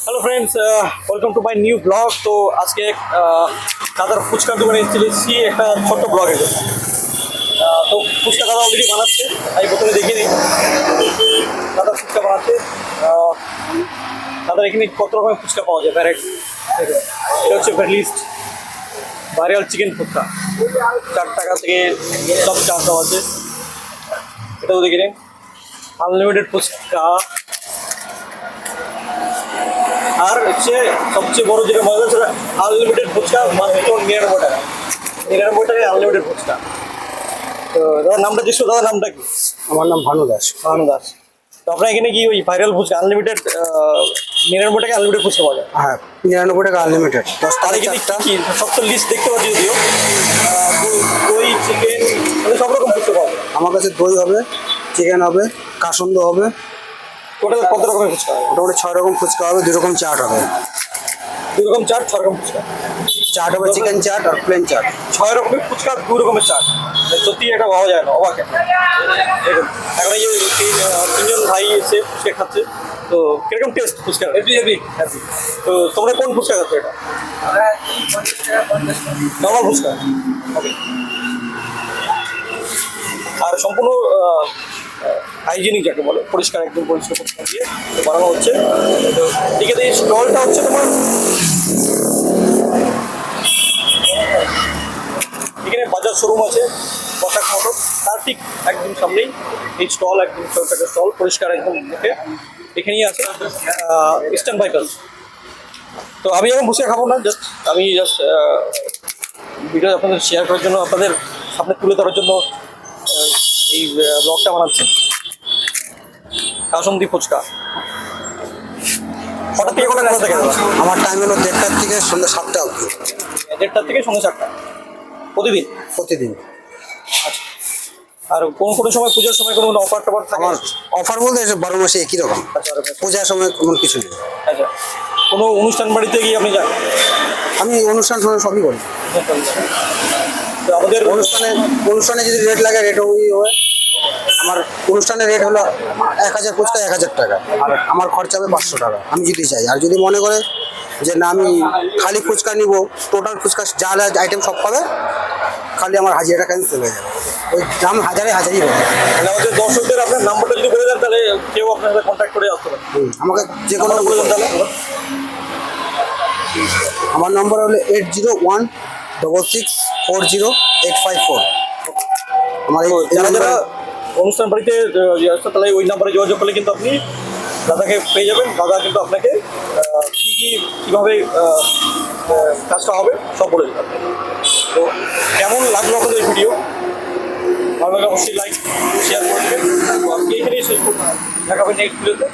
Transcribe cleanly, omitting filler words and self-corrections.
Hello friends, welcome to my new blog. তো আজকে দাদার ফুচকার দোকানে এসেছি একটা ছোট্ট ব্লগের জন্য। তো ফুচকা দাদা অলরেডি বানাচ্ছে, আমি প্রথমে দেখিয়ে দিই। দাদা ফুচকা বানাচ্ছে। দাদার এখানে কত রকমের ফুচকা পাওয়া যায় ভ্যারাইটি। এটা হচ্ছে লিস্ট ভাইরাল চিকেন ফুচকা, 4 টাকা থেকে সব চার্জ দেওয়া আছে। এটাও দেখে নিন, আনলিমিটেড ফুচকা। আর হচ্ছে সবচেয়ে বড় যেটা মজা সেটা আনলিমিটেড ফুচকা মাত্র 99 টাকা। 99 টাকায় আনলিমিটেড ফুচকা। তো দাদার নামটা জিজ্ঞেস, দাদার নামটা কি? আমার নাম ভানু দাস। ভানু দাস। তো আপনার এখানে কি ওই ভাইরাল ফুচকা আনলিমিটেড 99 টাকায় আনলিমিটেড ফুচকা পাওয়া যায়? হ্যাঁ, 99 টাকা আনলিমিটেড, 10 তাহলে টাকা কিন্তু চারটা। কি সব তো লিস্ট দেখতে পাচ্ছি, যদিও দই চিকেন মানে সব রকম ফুচকা পাওয়া যায়। আমার কাছে দই হবে, চিকেন হবে, কাসন্দ হবে, টোটাল কত রকমের ফুচকা হবে? মোটামুটি 6 রকম ফুচকা হবে, 2 রকম চাট হবে। 2 রকম চাট, 6 রকম ফুচকা। চাট হবে চিকেন চাট আর প্লেন চাট। 6 রকমের ফুচকা, 2 রকমের চাট। সত্যি একটা ভাবা যায় না, অবাক। দেখুন এখন এই যে তিনজন ভাই এসে ফুচকা খাচ্ছে। তো কিরকম taste fuchka? Heavy heavy heavy. তো তোমরা কোন ফুচকা খাচ্ছ? এটা নর্মাল ফুচকা। ওকে। আর সম্পূর্ণ হাইজিনিক যাকে বলে, পরিষ্কার, একদম পরিষ্কার ফুচকা দিয়ে বানানো হচ্ছে। তো এদিকে এই স্টলটা হচ্ছে তোমার, এখানে বাজার শোরুম আছে পোশাক মোটর, তার ঠিক একদম সামনেই এই স্টল, একদম ছোট একটা স্টল, পরিষ্কার একদম মুখে। এখানেই আছে ইস্টার্ন বাইপাস। তো আমি এখন বসে খাবো না, আমি জাস্ট ভিডিও আপনাদের শেয়ার করার জন্য, আপনাদের সামনে তুলে ধরার জন্য এই ব্লগটা বানাচ্ছি। কাসন্দি ফুচকা হঠাৎ থেকে কোথায় থাকে? আমার টাইম হলো 1:30 থেকে সন্ধ্যা 7টা অবধি। 1:30 থেকে সন্ধ্যা 4টা প্রতিদিন? প্রতিদিন। আর কোনো সময় পূজার সময় কোনো অফার টফার থাকে? আমার অফার বলতে 12 মাসে একই রকম। আচ্ছা, পূজার সময় কোনো কিছু নেই। আচ্ছা, কোনো অনুষ্ঠান বাড়িতে গিয়ে আপনি যান? আমি অনুষ্ঠান সবই করি। তো আমাদের অনুষ্ঠানে যদি রেট লাগে, রেট ওই হয়। আমার অনুষ্ঠানের রেট হলো 1000 ফুচকা 1000 টাকা, আর আমার খরচা হবে 500 টাকা আমি যদি চাই। আর যদি মনে করে যে না আমি খালি ফুচকা নিব, টোটাল ফুচকা যা আইটেম সব পাবে, খালি আমার 1000 টাকা ক্যান্সেল হয়ে যাবে। ওই দাম হাজারই হবে। তাহলে আমাদের দর্শকদের আপনার নাম্বারটা যদি বলে দেন, তাহলে কেউ আপনার সাথে কন্ট্যাক্ট করে আসতে পারে। আমাকে যে কোনো বলে দেন তাহলে। আমার নম্বর হলো 8016640854। আমার যারা যারা অনুষ্ঠান বাড়িতে আসছে, তাহলে ওই নাম্বারে যোগাযোগ করলে কিন্তু আপনি দাদাকে পেয়ে যাবেন। দাদা কিন্তু আপনাকে কীভাবে কাজটা হবে সব বলে দেবেন। তো কেমন লাগলো আপনাদের এই ভিডিও? ভালো লাগলে অবশ্যই লাইক শেয়ার করে দেবেন। আজকে এখানেই শেষ করবো, দেখা হবে নেক্সট ভিডিওতে।